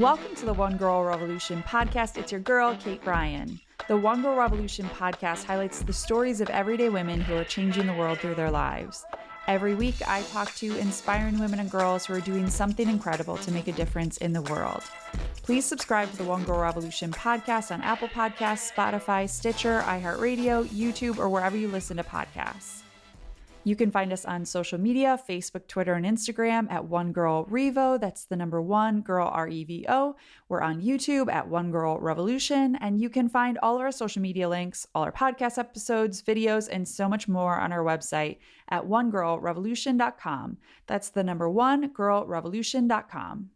Welcome to the One Girl Revolution podcast. It's your girl, Kate Bryan. The One Girl Revolution podcast highlights the stories of everyday women who are changing the world through their lives. Every week, I talk to inspiring women and girls who are doing something incredible to make a difference in the world. Please subscribe to the One Girl Revolution podcast on Apple Podcasts, Spotify, Stitcher, iHeartRadio, YouTube, or wherever you listen to podcasts. You can find us on social media, Facebook, Twitter, and Instagram at One Girl Revo. That's the number one girl, REVO. We're on YouTube at One Girl Revolution, and you can find all of our social media links, all our podcast episodes, videos, and so much more on our website at onegirlrevolution.com. That's the number one girlrevolution.com.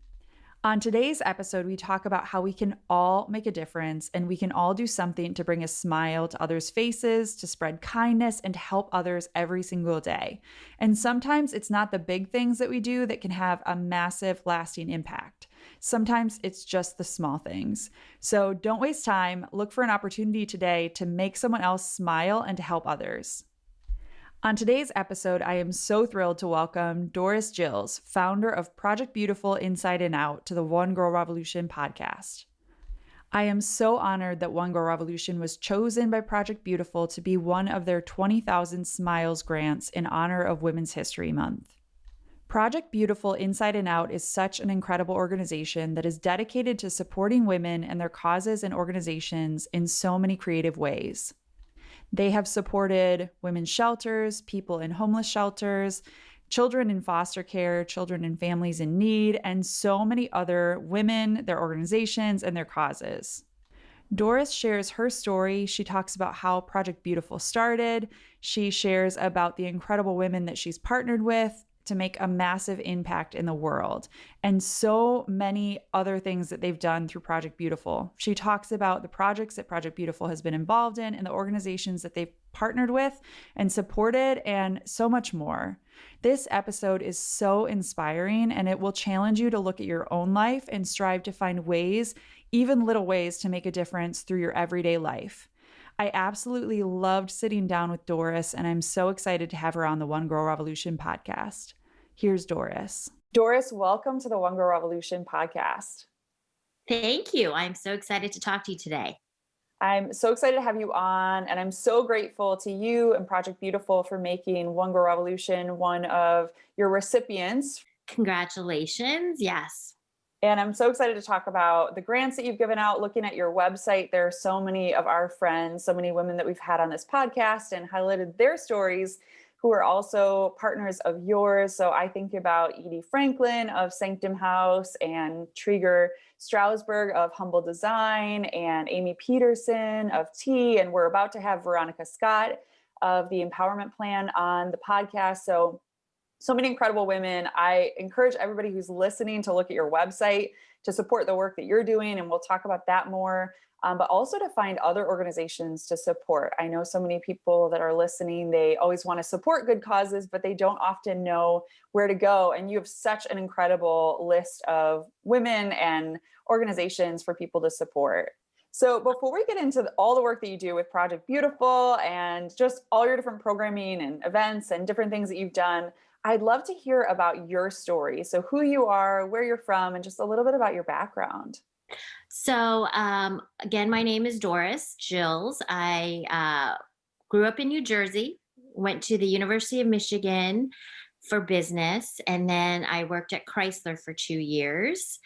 On today's episode, we talk about how we can all make a difference and we can all do something to bring a smile to others' faces, to spread kindness, and to help others every single day. And sometimes it's not the big things that we do that can have a massive, lasting impact. Sometimes it's just the small things. So don't waste time. Look for an opportunity today to make someone else smile and to help others. On today's episode, I am so thrilled to welcome Doris Giles, founder of Project Beautiful Inside and Out, to the One Girl Revolution podcast. I am so honored that One Girl Revolution was chosen by Project Beautiful to be one of their 20,000 Smiles grants in honor of Women's History Month. Project Beautiful Inside and Out is such an incredible organization that is dedicated to supporting women and their causes and organizations in so many creative ways. They have supported women's shelters, people in homeless shelters, children in foster care, children and families in need, and so many other women, their organizations, and their causes. Doris shares her story. She talks about how Project Beautiful started. She shares about the incredible women that she's partnered with to make a massive impact in the world, and so many other things that they've done through Project Beautiful. She talks about the projects that Project Beautiful has been involved in and the organizations that they've partnered with and supported, and so much more. This episode is so inspiring, and it will challenge you to look at your own life and strive to find ways, even little ways, to make a difference through your everyday life. I absolutely loved sitting down with Doris, and I'm so excited to have her on the One Girl Revolution podcast. Here's Doris. Doris, welcome to the One Girl Revolution podcast. Thank you. I'm so excited to talk to you today. I'm so excited to have you on, and I'm so grateful to you and Project Beautiful for making One Girl Revolution one of your recipients. Congratulations. Yes. And I'm so excited to talk about the grants that you've given out. Looking at your website, there are so many of our friends, so many women that we've had on this podcast and highlighted their stories who are also partners of yours. So I think about Edie Franklin of Sanctum House and Trigger Strasberg of Humble Design and Amy Peterson of Tea. And we're about to have Veronica Scott of the Empowerment Plan on the podcast. So many incredible women. I encourage everybody who's listening to look at your website to support the work that you're doing. And we'll talk about that more, but also to find other organizations to support. I know so many people that are listening, they always want to support good causes, but they don't often know where to go. And you have such an incredible list of women and organizations for people to support. So before we get into all the work that you do with Project Beautiful and just all your different programming and events and different things that you've done, I'd love to hear about your story. So who you are, where you're from, and just a little bit about your background. So again, my name is Doris Giles. I grew up in New Jersey, went to the University of Michigan for business, and then I worked at Chrysler for 2 years.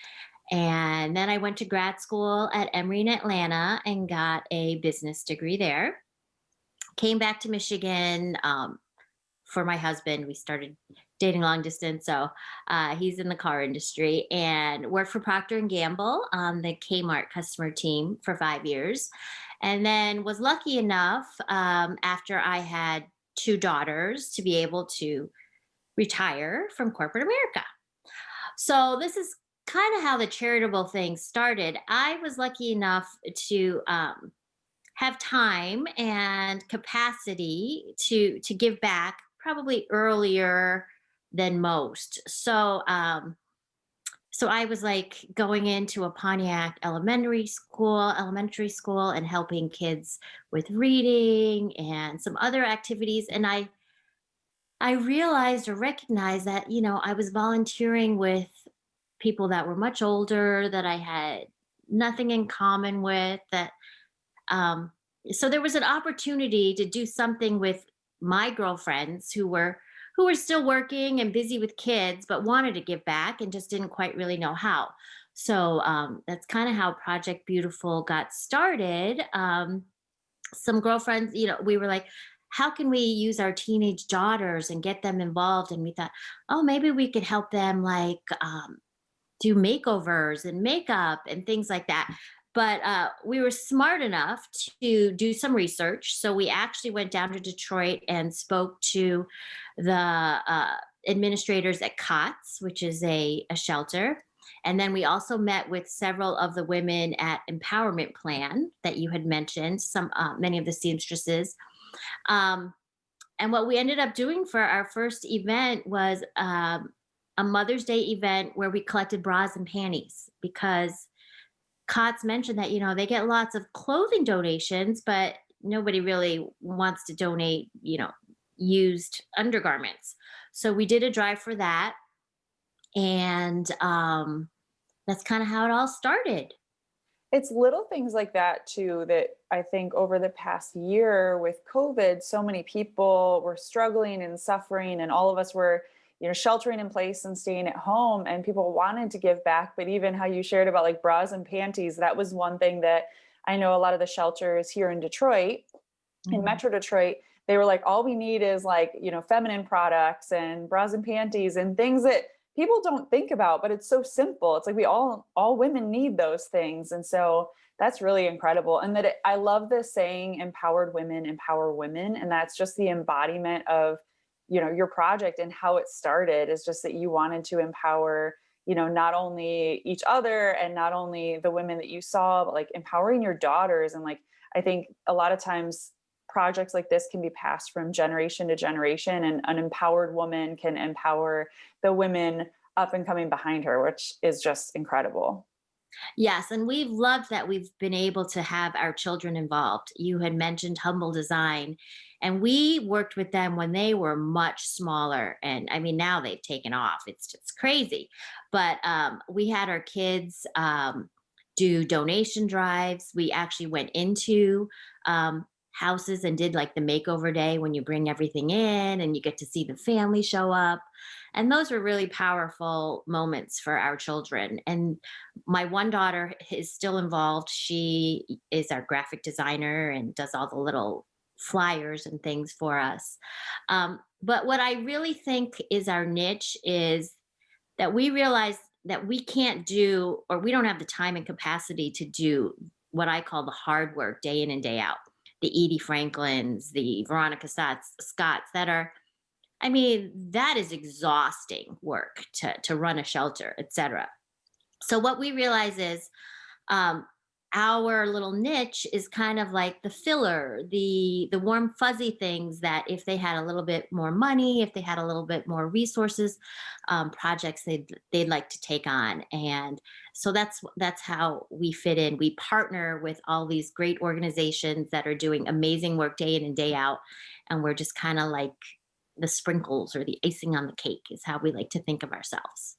And then I went to grad school at Emory in Atlanta and got a business degree there. Came back to Michigan for my husband. We started dating long distance, so he's in the car industry, and worked for Procter & Gamble on the Kmart customer team for 5 years. And then was lucky enough after I had 2 daughters to be able to retire from corporate America. So this is kind of how the charitable thing started. I was lucky enough to have time and capacity to give back probably earlier than most. So I was like going into a Pontiac elementary school and helping kids with reading and some other activities. And I realized or recognized that, I was volunteering with people that were much older that I had nothing in common with. Um, so there was an opportunity to do something with my girlfriends who were still working and busy with kids, but wanted to give back and just didn't quite really know how. So that's kind of how Project Beautiful got started. Some girlfriends, we were like, how can we use our teenage daughters and get them involved? And we thought, oh, maybe we could help them like do makeovers and makeup and things like that. But we were smart enough to do some research. So we actually went down to Detroit and spoke to the administrators at COTS, which is a shelter. And then we also met with several of the women at Empowerment Plan that you had mentioned, many of the seamstresses. Um, and what we ended up doing for our first event was a Mother's Day event where we collected bras and panties because COTS mentioned that, they get lots of clothing donations, but nobody really wants to donate, used undergarments. So we did a drive for that. And that's kind of how it all started. It's little things like that too that I think over the past year with COVID, so many people were struggling and suffering, and all of us were, sheltering in place and staying at home, and people wanted to give back. But even how you shared about like bras and panties, that was one thing that I know a lot of the shelters here in Detroit, in Mhm. Metro Detroit, they were like, all we need is like, feminine products and bras and panties and things that people don't think about, but it's so simple. It's like all women need those things. And so that's really incredible. And I love this saying, empowered women empower women. And that's just the embodiment of, your project and how it started is just that you wanted to empower, not only each other and not only the women that you saw, but like empowering your daughters. And like, I think a lot of times projects like this can be passed from generation to generation, and an empowered woman can empower the women up and coming behind her, which is just incredible. Yes, and we've loved that we've been able to have our children involved. You had mentioned Humble Design, and we worked with them when they were much smaller. And I mean, now they've taken off. It's just crazy. But we had our kids do donation drives. We actually went into houses and did like the makeover day when you bring everything in and you get to see the family show up. And those were really powerful moments for our children. And my one daughter is still involved. She is our graphic designer and does all the little flyers and things for us. But what I really think is our niche is that we realize that we can't do, or we don't have the time and capacity to do what I call the hard work day in and day out. The Edie Franklins, the Veronica Scotts that are, I mean, that is exhausting work to run a shelter, et cetera. So what we realize is um, our little niche is kind of like the filler, the warm fuzzy things that if they had a little bit more money, if they had a little bit more resources, projects they'd like to take on. And so that's how we fit in. We partner with all these great organizations that are doing amazing work day in and day out, and we're just kind of like the sprinkles or the icing on the cake is how we like to think of ourselves.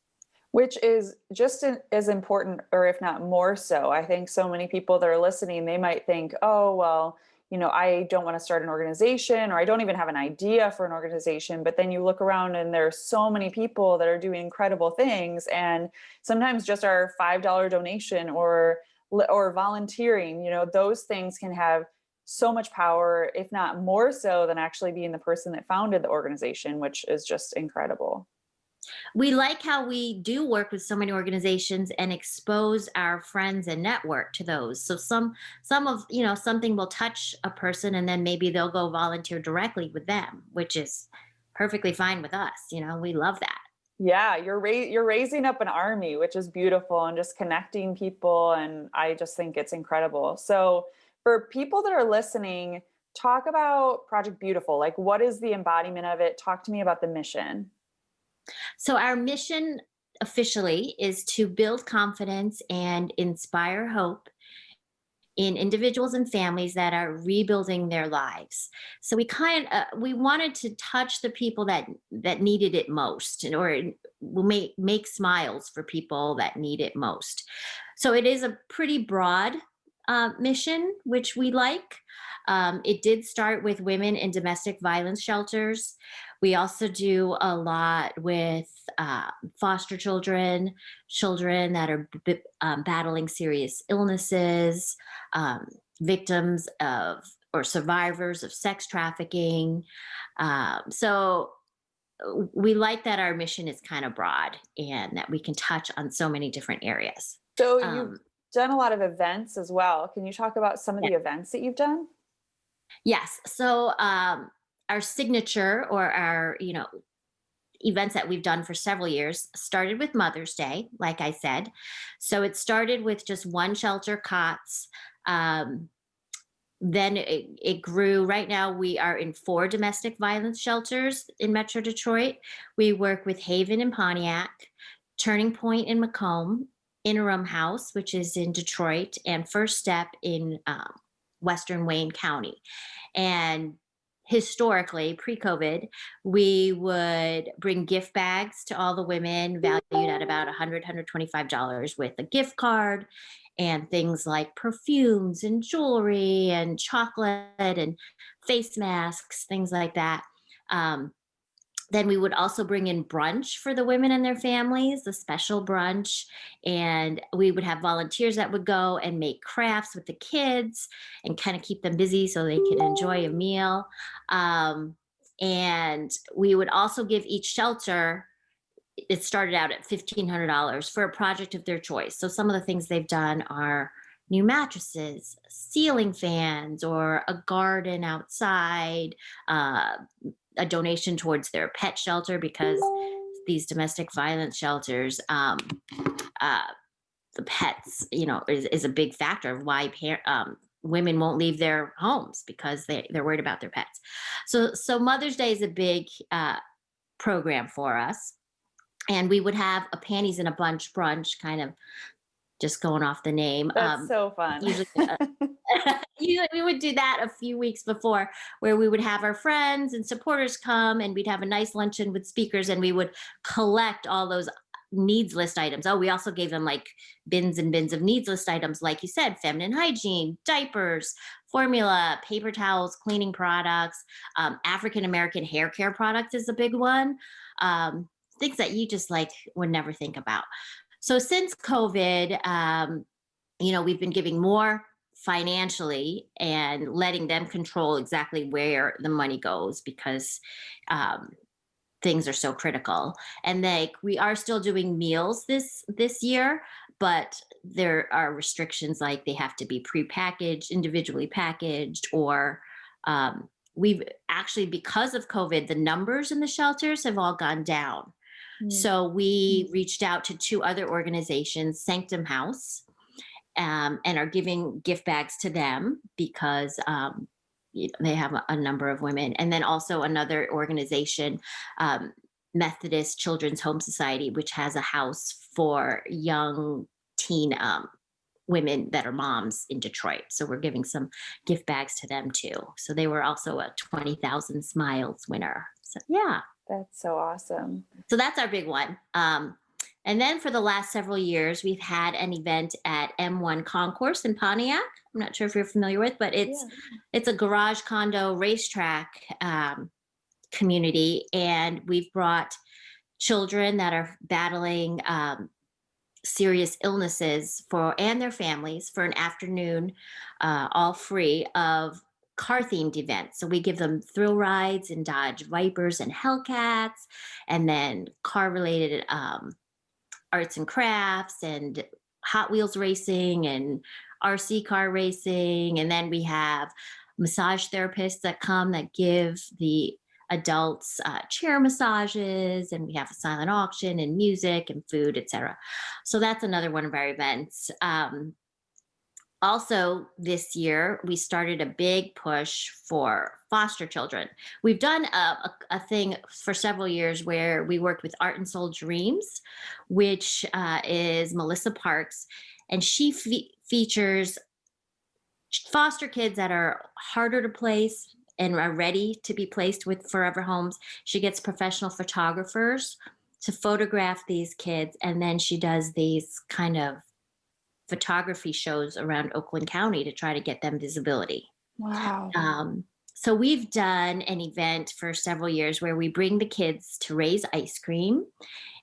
Which is just as important, or if not more so. I think so many people that are listening, they might think, oh, well, I don't want to start an organization, or I don't even have an idea for an organization. But then you look around and there's so many people that are doing incredible things. And sometimes just our $5 donation or volunteering, those things can have so much power, if not more so than actually being the person that founded the organization, which is just incredible. We like how we do work with so many organizations and expose our friends and network to those. So some of, something will touch a person and then maybe they'll go volunteer directly with them, which is perfectly fine with us. We love that. Yeah, you're raising up an army, which is beautiful, and just connecting people, and I just think it's incredible. So, for people that are listening, talk about Project Beautiful. Like, what is the embodiment of it? Talk to me about the mission. So our mission officially is to build confidence and inspire hope in individuals and families that are rebuilding their lives. So we wanted to touch the people that needed it most, or will make smiles for people that need it most. So it is a pretty broad mission, which we like. It did start with women in domestic violence shelters. We also do a lot with foster children, children that are battling serious illnesses, victims of or survivors of sex trafficking. So we like that our mission is kind of broad and that we can touch on so many different areas. So you've done a lot of events as well. Can you talk about some of Yeah. the events that you've done? Yes. So our signature, or our, events that we've done for several years, started with Mother's Day, like I said. So it started with just one shelter, cots. Um, then it grew. Right now, we are in 4 domestic violence shelters in Metro Detroit. We work with Haven in Pontiac, Turning Point in Macomb, Interim House, which is in Detroit, and First Step in Western Wayne County. And historically, pre-COVID, we would bring gift bags to all the women valued at about $125 with a gift card and things like perfumes and jewelry and chocolate and face masks, things like that. Um, then we would also bring in brunch for the women and their families, a special brunch. And we would have volunteers that would go and make crafts with the kids and kind of keep them busy so they can enjoy a meal. And we would also give each shelter, it started out at $1,500 for a project of their choice. So some of the things they've done are new mattresses, ceiling fans, or a garden outside, a donation towards their pet shelter, because these domestic violence shelters, uh, the pets, is a big factor of why women won't leave their homes, because they're worried about their pets. So Mother's Day is a big program for us. And we would have a panties in a bunch brunch, kind of just going off the name. That's so fun. Usually, we would do that a few weeks before, where we would have our friends and supporters come, and we'd have a nice luncheon with speakers, and we would collect all those needs list items. Oh, we also gave them like bins and bins of needs list items, like you said, feminine hygiene, diapers, formula, paper towels, cleaning products, African American hair care products is a big one. Things that you just like would never think about. So since COVID, we've been giving more financially and letting them control exactly where the money goes, because things are so critical. And we are still doing meals this year, but there are restrictions, like they have to be prepackaged, individually packaged, or we've actually, because of COVID, the numbers in the shelters have all gone down. So we reached out to 2 other organizations, Sanctum House, and are giving gift bags to them, because they have a number of women. And then also another organization, Methodist Children's Home Society, which has a house for young teen women that are moms in Detroit. So we're giving some gift bags to them too. So they were also a 20,000 Smiles winner. So yeah. That's so awesome. So that's our big one. And then for the last several years, we've had an event at M1 Concourse in Pontiac. I'm not sure if you're familiar with, but it's a garage condo racetrack community. And we've brought children that are battling serious illnesses and their families for an afternoon, all free, of car themed events. So we give them thrill rides in Dodge Vipers and Hellcats, and then car related arts and crafts and Hot Wheels racing and RC car racing. And then we have massage therapists that come that give the adults chair massages, and we have a silent auction and music and food, etc. So that's another one of our events. Also, this year, we started a big push for foster children. We've done a thing for several years where we worked with Art and Soul Dreams, which is Melissa Parks, and she features foster kids that are harder to place and are ready to be placed with forever homes. She gets professional photographers to photograph these kids, and then she does these kind of photography shows around Oakland County to try to get them visibility. Wow. So we've done an event for several years where we bring the kids to raise ice cream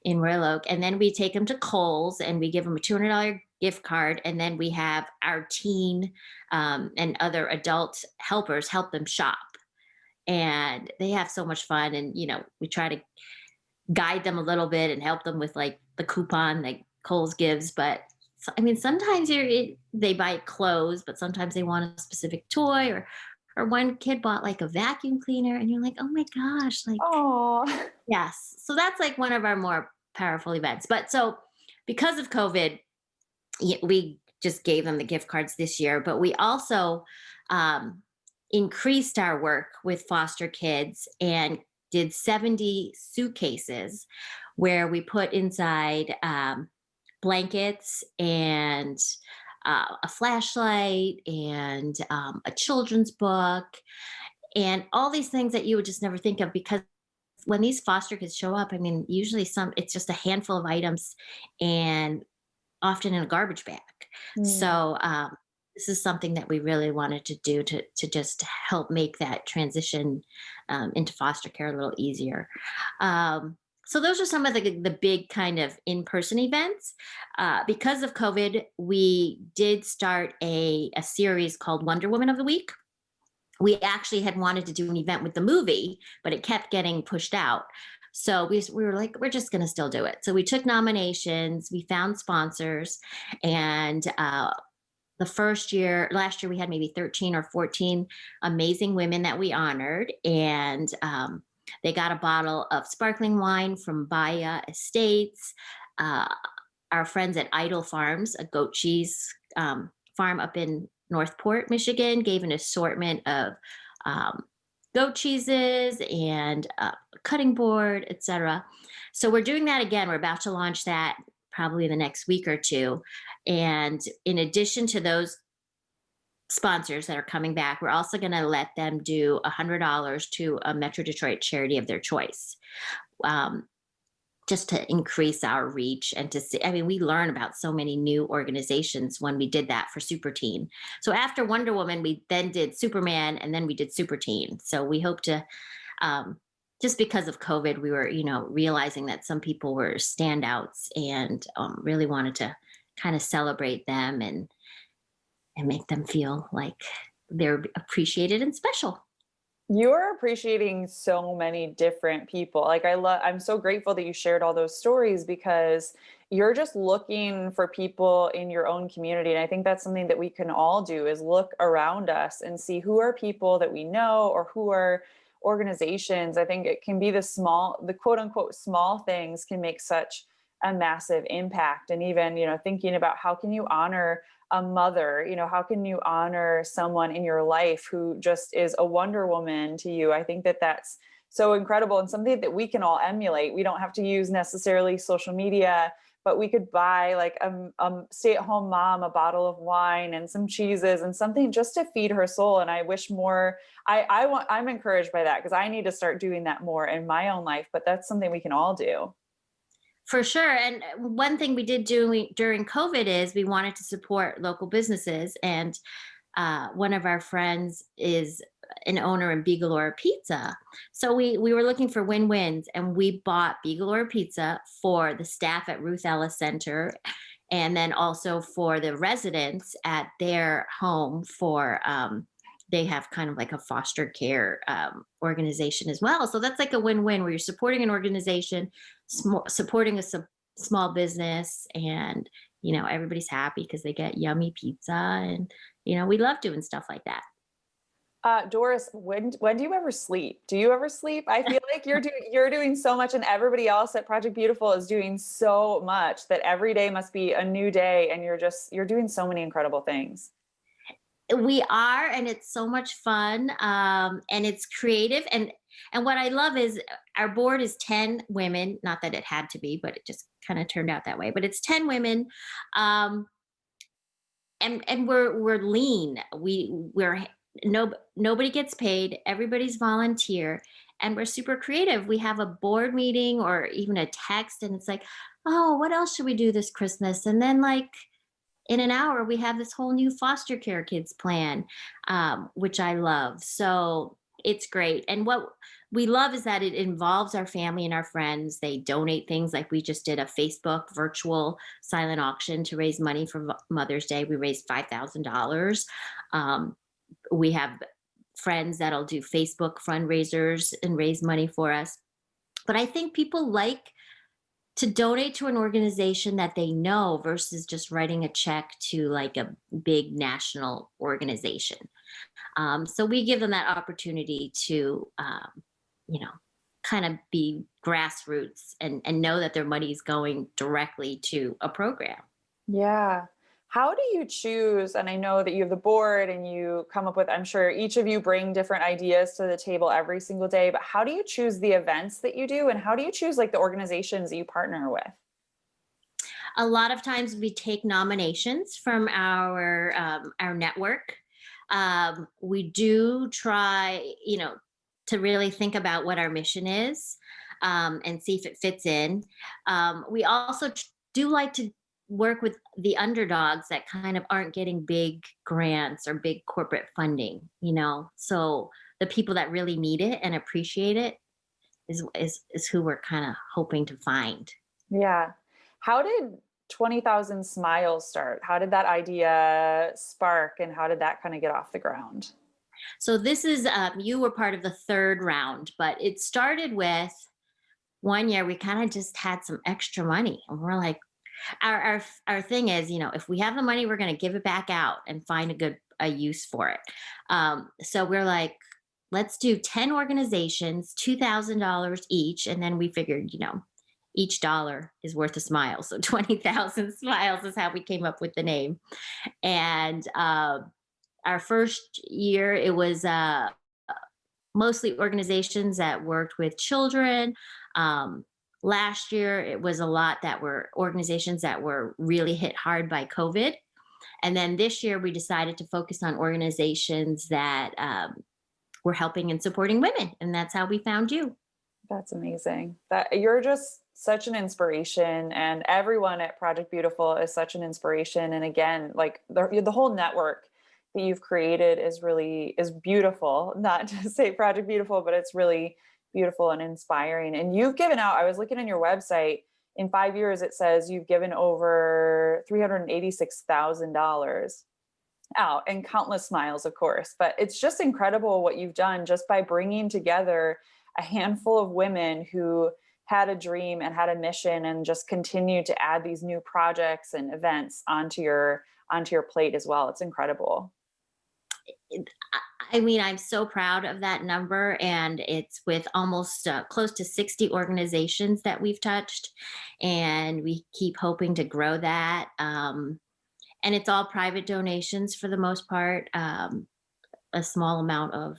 in Royal Oak, and then we take them to Kohl's and we give them a $200 gift card, and then we have our teen and other adult helpers help them shop, and they have so much fun. And we try to guide them a little bit and help them with like the coupon that Kohl's gives. But I mean, sometimes they buy clothes, but sometimes they want a specific toy, or one kid bought like a vacuum cleaner, and you're like, oh my gosh, like, Oh. yes. So that's like one of our more powerful events. But so because of COVID, we just gave them the gift cards this year, but we also increased our work with foster kids and did 70 suitcases where we put inside blankets and a flashlight and a children's book and all these things that you would just never think of, because when these foster kids show up, I mean, usually it's just a handful of items and often in a garbage bag. Mm. So this is something that we really wanted to do to just help make that transition into foster care a little easier. So those are some of the big kind of in-person events. Because of COVID, we did start a series called Wonder Woman of the Week. We actually had wanted to do an event with the movie, but it kept getting pushed out. So we were like, we're just going to still do it. So we took nominations, we found sponsors, and last year we had maybe 13 or 14 amazing women that we honored. And they got a bottle of sparkling wine from Bahia Estates. Our friends at Idle Farms, a goat cheese farm up in Northport, Michigan, gave an assortment of goat cheeses and a cutting board, etc. So we're doing that again. We're about to launch that probably in the next week or two. And in addition to those sponsors that are coming back, we're also going to let them do $100 to a Metro Detroit charity of their choice. Just to increase our reach and to see, I mean, we learn about so many new organizations when we did that for Super Teen. So after Wonder Woman, we then did Superman, and then we did Super Teen. So we hope to, just because of COVID, we were, realizing that some people were standouts and really wanted to kind of celebrate them and make them feel like they're appreciated and special. You're appreciating so many different people. Like I'm so grateful that you shared all those stories, because you're just looking for people in your own community. And I think that's something that we can all do, is look around us and see who are people that we know, or who are organizations. I think it can be the quote unquote small things can make such a massive impact. And even, thinking about how can you honor a mother, how can you honor someone in your life who just is a Wonder Woman to you? I think that that's so incredible, and something that we can all emulate. We don't have to use necessarily social media, but we could buy like a stay-at-home mom a bottle of wine and some cheeses and something just to feed her soul. And I wish more, I'm encouraged by that, because I need to start doing that more in my own life, but that's something we can all do. For sure. And one thing we did do during COVID is we wanted to support local businesses. And one of our friends is an owner in Bigalore Pizza. So we were looking for win-wins, and we bought Bigalore Pizza for the staff at Ruth Ellis Center, and then also for the residents at their home for they have kind of like a foster care organization as well. So that's like a win-win, where you're supporting an organization, supporting a small business, and everybody's happy because they get yummy pizza, and we love doing stuff like that. Doris, when do you ever sleep? Do you ever sleep? I feel like you're doing so much, and everybody else at Project Beautiful is doing so much, that every day must be a new day, and you're doing so many incredible things. We are, and it's so much fun, and it's creative. And what I love is our board is 10 women. Not that it had to be, but it just kind of turned out that way. But it's 10 women. and we're lean. We're no nobody gets paid. Everybody's volunteer, and we're super creative. We have a board meeting or even a text, and it's like, oh, what else should we do this Christmas? And then like in an hour, we have this whole new foster care kids plan, which I love. So it's great. And what we love is that it involves our family and our friends. They donate things like we just did a Facebook virtual silent auction to raise money for Mother's Day. We raised $5,000. Um, we have friends that'll do Facebook fundraisers and raise money for us. But I think people like to donate to an organization that they know versus just writing a check to like a big national organization. So we give them that opportunity to, you know, kind of be grassroots and know that their money is going directly to a program. Yeah. How do you choose? And I know that you have the board and you come up with, I'm sure each of you bring different ideas to the table every single day, but how do you choose the events that you do? And how do you choose like the organizations that you partner with? A lot of times we take nominations from our network. We do try, to really think about what our mission is, and see if it fits in. We also do like to work with the underdogs that kind of aren't getting big grants or big corporate funding, So the people that really need it and appreciate it is who we're kind of hoping to find. Yeah. How did 20,000 Smiles start? How did that idea spark and how did that kind of get off the ground? So this is you were part of the third round, but it started with one year we kind of just had some extra money, and we're like, our thing is, if we have the money, we're going to give it back out and find a use for it. So we're like, let's do 10 organizations, $2,000 each, and then we figured, each dollar is worth a smile. So 20,000 smiles is how we came up with the name. And our first year, it was mostly organizations that worked with children. Last year, it was a lot that were organizations that were really hit hard by COVID. And then this year, we decided to focus on organizations that were helping and supporting women. And that's how we found you. That's amazing. That you're just such an inspiration, and everyone at Project Beautiful is such an inspiration. And again, like the whole network that you've created is beautiful. Not to say Project Beautiful, but it's really beautiful and inspiring. And you've given out, I was looking on your website, in 5 years, it says you've given over $386,000 out, and countless smiles, of course. But it's just incredible what you've done just by bringing together a handful of women who had a dream and had a mission and just continue to add these new projects and events onto your plate as well. It's incredible. I mean, I'm so proud of that number, and it's with almost close to 60 organizations that we've touched, and we keep hoping to grow that. And it's all private donations for the most part. A small amount of,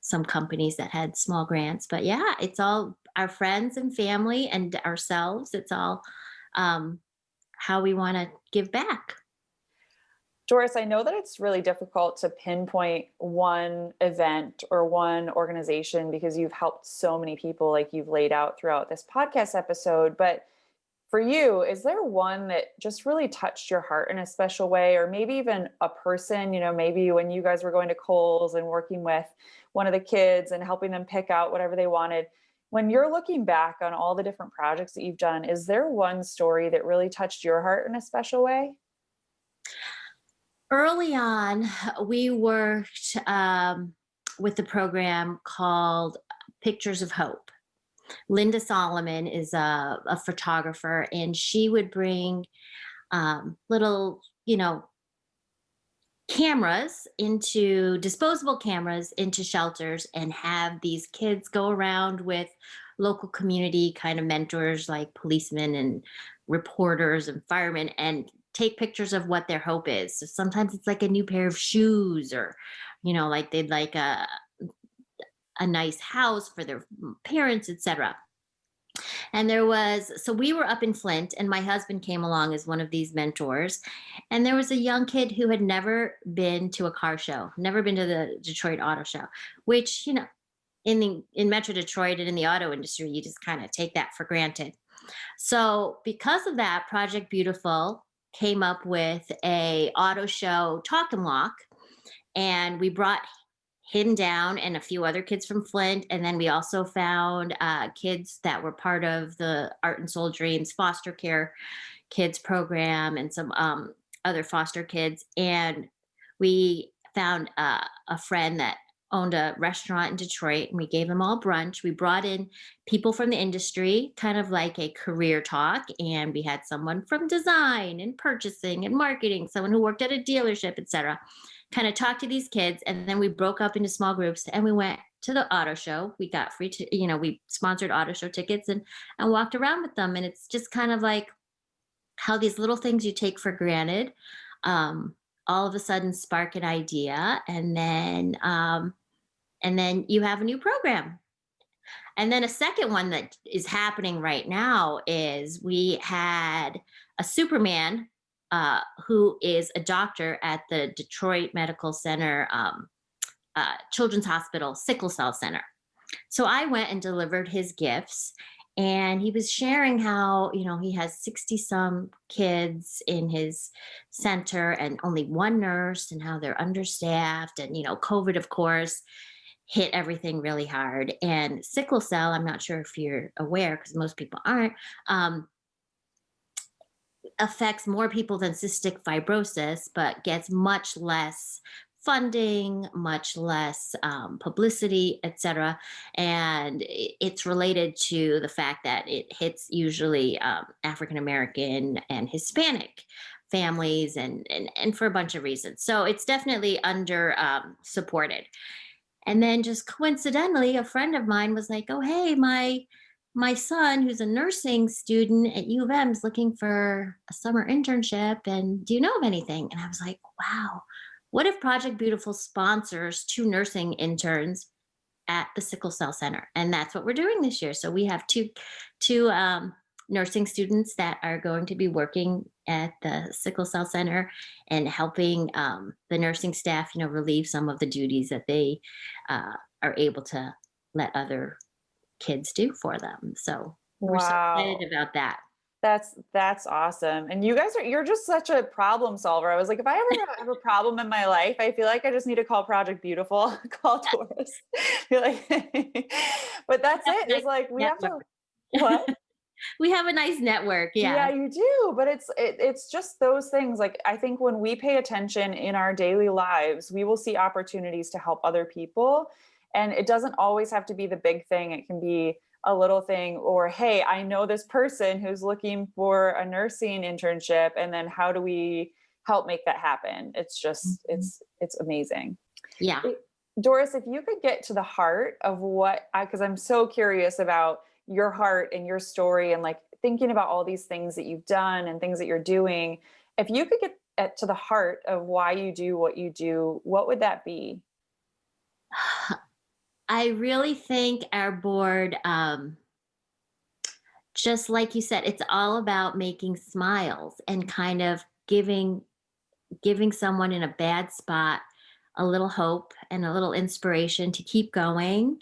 some companies that had small grants, but yeah, it's all our friends and family and ourselves. It's all how we want to give back. Doris, I know that it's really difficult to pinpoint one event or one organization because you've helped so many people like you've laid out throughout this podcast episode. But for you, is there one that just really touched your heart in a special way, or maybe even a person, maybe when you guys were going to Kohl's and working with one of the kids and helping them pick out whatever they wanted? When you're looking back on all the different projects that you've done, is there one story that really touched your heart in a special way? Early on, we worked with a program called Pictures of Hope. Linda Solomon is a photographer, and she would bring little, disposable cameras into shelters and have these kids go around with local community kind of mentors like policemen and reporters and firemen and take pictures of what their hope is. So sometimes it's like a new pair of shoes, or, like they'd like a nice house for their parents, etc. And so we were up in Flint, and my husband came along as one of these mentors. And there was a young kid who had never been to a car show, never been to the Detroit Auto Show, which, in Metro Detroit and in the auto industry, you just kind of take that for granted. So because of that, Project Beautiful came up with a auto show talk and walk, and we brought him down and a few other kids from Flint. And then we also found kids that were part of the Art and Soul Dreams foster care kids program and some other foster kids. And we found a friend that owned a restaurant in Detroit, and we gave them all brunch. We brought in people from the industry, kind of like a career talk. And we had someone from design and purchasing and marketing, someone who worked at a dealership, etc. Kind of talk to these kids. And then we broke up into small groups and we went to the auto show. We got we sponsored auto show tickets and walked around with them. And it's just kind of like how these little things you take for granted all of a sudden spark an idea, and then you have a new program. And then a second one that is happening right now is we had a Superman who is a doctor at the Detroit Medical Center Children's Hospital Sickle Cell Center. So I went and delivered his gifts, and he was sharing how, he has 60 some kids in his center and only one nurse, and how they're understaffed. And, COVID, of course, hit everything really hard. And sickle cell, I'm not sure if you're aware, because most people aren't, affects more people than cystic fibrosis, but gets much less funding, much less publicity, etc. And it's related to the fact that it hits usually African American and Hispanic families, and for a bunch of reasons. So it's definitely under supported. And then just coincidentally, a friend of mine was like, "Oh, hey, my son, who's a nursing student at U of M, is looking for a summer internship. And do you know of anything?" And I was like, wow, what if Project Beautiful sponsors 2 nursing interns at the Sickle Cell Center? And that's what we're doing this year. So we have two nursing students that are going to be working at the Sickle Cell Center and helping the nursing staff, relieve some of the duties that they are able to let other kids do for them. So we're so Wow. excited about that. That's awesome. And you're just such a problem solver. I was like, if I ever have a problem in my life, I feel like I just need to call Project Beautiful, call Doris. Be like, but We that's have it. a nice It's like we have to what? network. We have a nice network. Yeah, Yeah. you do, but it's just those things. Like I think when we pay attention in our daily lives, we will see opportunities to help other people. And it doesn't always have to be the big thing. It can be a little thing, or hey, I know this person who's looking for a nursing internship, and then how do we help make that happen? It's just Mhm. it's amazing. Yeah. Doris, if you could get to the heart of because I'm so curious about your heart and your story, and like thinking about all these things that you've done and things that you're doing, if you could get to the heart of why you do what you do, what would that be? I really think our board, just like you said, it's all about making smiles and kind of giving someone in a bad spot a little hope and a little inspiration to keep going,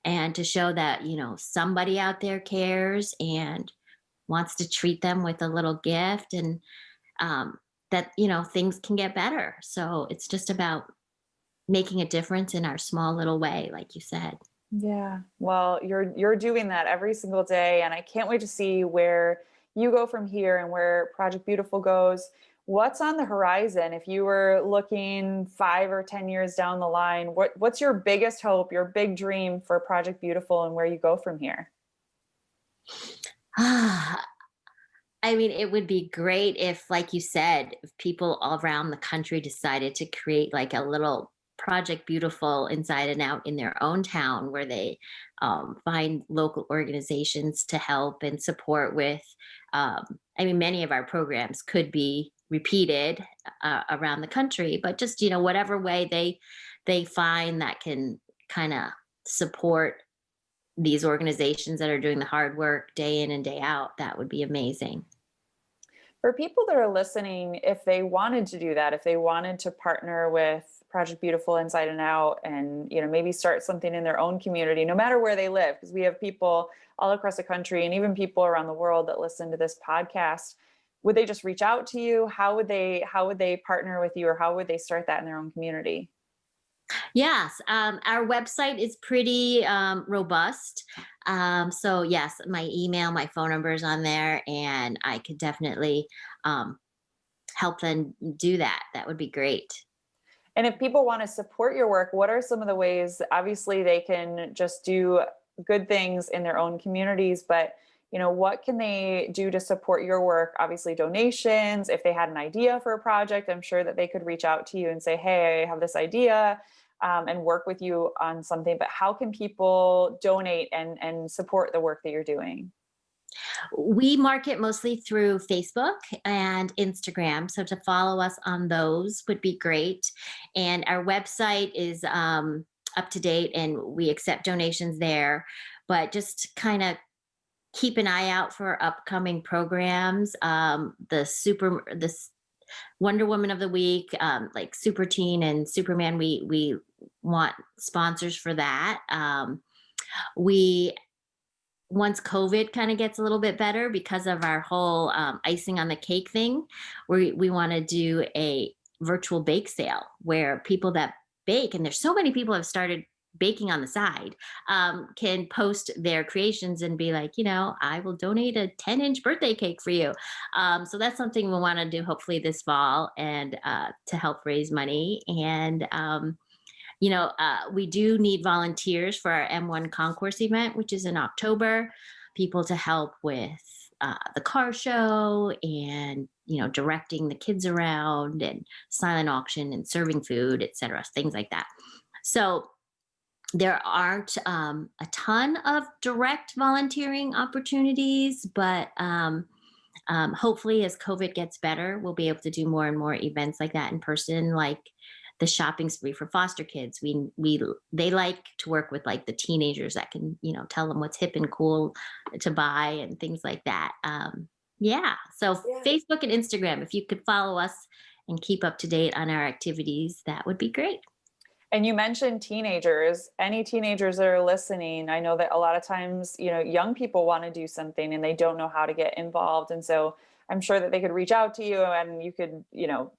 and to show that, somebody out there cares and wants to treat them with a little gift, and that, things can get better. So it's just about making a difference in our small little way, like you said. Yeah. Well, you're doing that every single day, and I can't wait to see where you go from here and where Project Beautiful goes. What's on the horizon? If you were looking 5 or 10 years down the line, what's your biggest hope, your big dream for Project Beautiful, and where you go from here? I mean, it would be great if, like you said, if people all around the country decided to create like a little Project Beautiful inside and out in their own town, where they find local organizations to help and support with. I mean, many of our programs could be repeated around the country, but just, whatever way they find that can kind of support these organizations that are doing the hard work day in and day out, that would be amazing. For people that are listening, if they wanted to do that, if they wanted to partner with Project Beautiful Inside and Out and, maybe start something in their own community, no matter where they live, because we have people all across the country and even people around the world that listen to this podcast, would they just reach out to you? How would they partner with you, or how would they start that in their own community? Yes, our website is pretty robust. So yes, my email, my phone number is on there, and I could definitely help them do that. That would be great. And if people want to support your work, what are some of the ways? Obviously, they can just do good things in their own communities, but what can they do to support your work? Obviously, donations. If they had an idea for a project, I'm sure that they could reach out to you and say, "Hey, I have this idea," and work with you on something. But how can people donate and support the work that you're doing? We market mostly through Facebook and Instagram. So to follow us on those would be great. And our website is up to date, and we accept donations there. But just kind of keep an eye out for upcoming programs. The Wonder Woman of the Week, like Super Teen and Superman. We want sponsors for that. We Once COVID kind of gets a little bit better because of our whole icing on the cake thing, we want to do a virtual bake sale where people that bake, and there's so many people have started baking on the side, can post their creations and be like, I will donate a 10-inch birthday cake for you. So that's something we want to do hopefully this fall, and to help raise money. And we do need volunteers for our M1 concourse event, which is in October, people to help with the car show and, directing the kids around, and silent auction and serving food, et cetera, things like that. So there aren't a ton of direct volunteering opportunities, but hopefully as COVID gets better, we'll be able to do more and more events like that in person, like the shopping spree for foster kids. They like to work with like the teenagers that can, tell them what's hip and cool to buy and things like that. Yeah. So Yeah. Facebook and Instagram, if you could follow us and keep up to date on our activities, that would be great. And you mentioned teenagers. Any teenagers that are listening, I know that a lot of times, young people want to do something and they don't know how to get involved. And so I'm sure that they could reach out to you, and you could,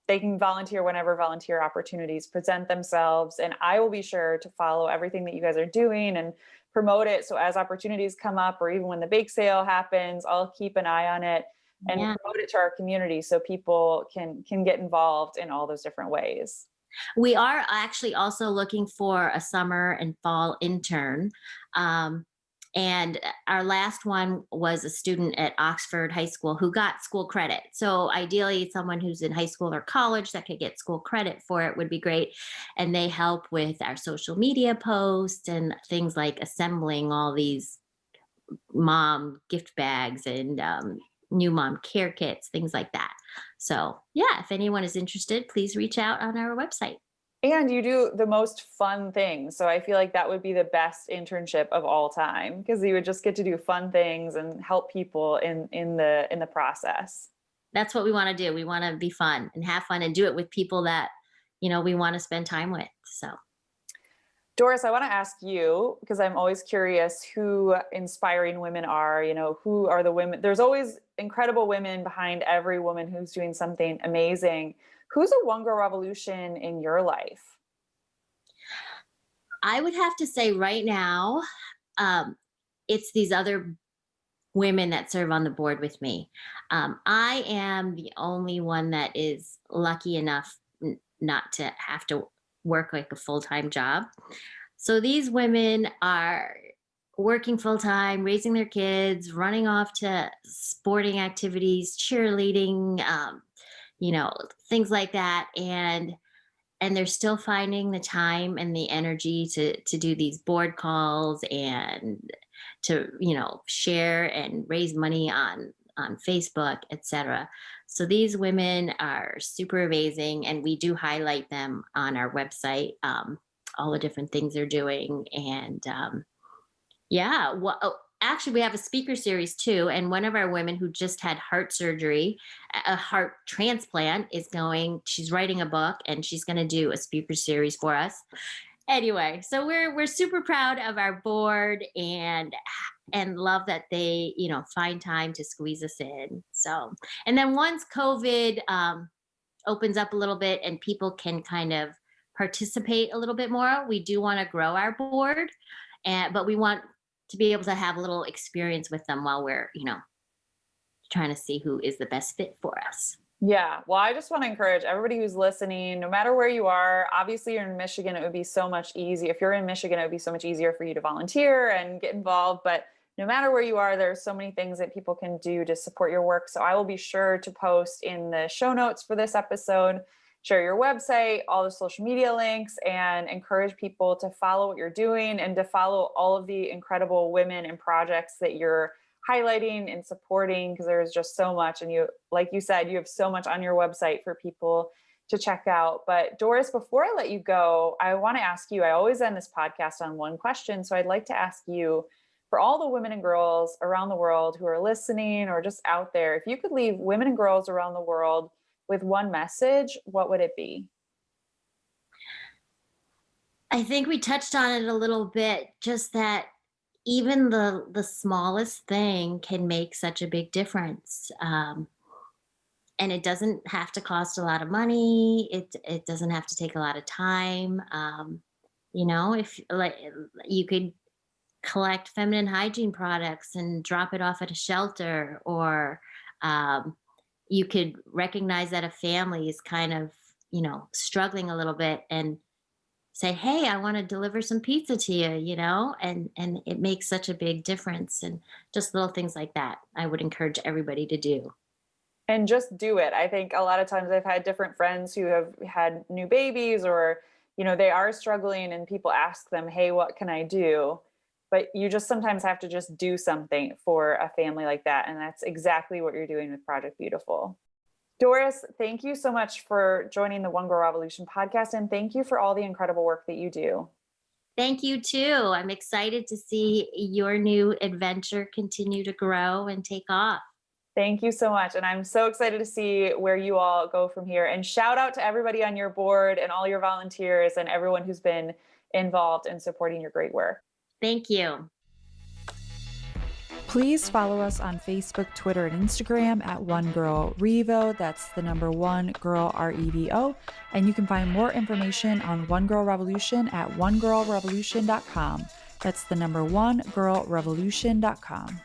they can volunteer whenever volunteer opportunities present themselves. And I will be sure to follow everything that you guys are doing and promote it. So as opportunities come up, or even when the bake sale happens, I'll keep an eye on it and Yeah. promote it to our community so people can get involved in all those different ways. We are actually also looking for a summer and fall intern. And our last one was a student at Oxford High School who got school credit. So ideally, someone who's in high school or college that could get school credit for it would be great. And they help with our social media posts and things like assembling all these mom gift bags and new mom care kits, things like that. So, yeah, if anyone is interested, please reach out on our website. And you do the most fun things. So I feel like that would be the best internship of all time, because you would just get to do fun things and help people in the process. That's what we want to do. We want to be fun and have fun and do it with people that, we want to spend time with. So, Doris, I want to ask you, because I'm always curious who inspiring women are, who are the women? There's always incredible women behind every woman who's doing something amazing. Who's a One Girl Revolution in your life? I would have to say right now, it's these other women that serve on the board with me. I am the only one that is lucky enough not to have to work like a full-time job. So these women are working full-time, raising their kids, running off to sporting activities, cheerleading, things like that. And they're still finding the time and the energy to do these board calls and to, share and raise money on Facebook, etc. So these women are super amazing, and we do highlight them on our website, all the different things they're doing. And Yeah. Well, actually, we have a speaker series too. And one of our women who just had heart surgery, a heart transplant, she's writing a book and she's going to do a speaker series for us. Anyway, so we're super proud of our board and love that they, find time to squeeze us in. So, and then once COVID opens up a little bit and people can kind of participate a little bit more, we do want to grow our board, but we want to be able to have a little experience with them while we're, trying to see who is the best fit for us. Yeah. Well, I just want to encourage everybody who's listening, no matter where you are, obviously you're in Michigan, it would be so much easier. If you're in Michigan, it would be so much easier for you to volunteer and get involved. But no matter where you are, there's so many things that people can do to support your work. So I will be sure to post in the show notes for this episode, share your website, all the social media links, and encourage people to follow what you're doing and to follow all of the incredible women and projects that you're highlighting and supporting, because there's just so much. And you, like you said, you have so much on your website for people to check out. But Doris, before I let you go, I want to ask you, I always end this podcast on one question. So I'd like to ask you, for all the women and girls around the world who are listening or just out there, if you could leave women and girls around the world with one message, what would it be? I think we touched on it a little bit, just that even the smallest thing can make such a big difference. And it doesn't have to cost a lot of money. It doesn't have to take a lot of time. If like you could collect feminine hygiene products and drop it off at a shelter, or you could recognize that a family is kind of, struggling a little bit and say, hey, I want to deliver some pizza to you, and it makes such a big difference. And just little things like that, I would encourage everybody to do. And just do it. I think a lot of times I've had different friends who have had new babies, or, they are struggling, and people ask them, hey, what can I do? But you just sometimes have to just do something for a family like that. And that's exactly what you're doing with Project Beautiful. Doris, thank you so much for joining the One Girl Revolution podcast. And thank you for all the incredible work that you do. Thank you too. I'm excited to see your new adventure continue to grow and take off. Thank you so much. And I'm so excited to see where you all go from here. And shout out to everybody on your board and all your volunteers and everyone who's been involved in supporting your great work. Thank you. Please follow us on Facebook, Twitter, and Instagram at One Girl Revo. That's the number One Girl REVO. And you can find more information on One Girl Revolution at onegirlrevolution.com. That's the number onegirlrevolution.com.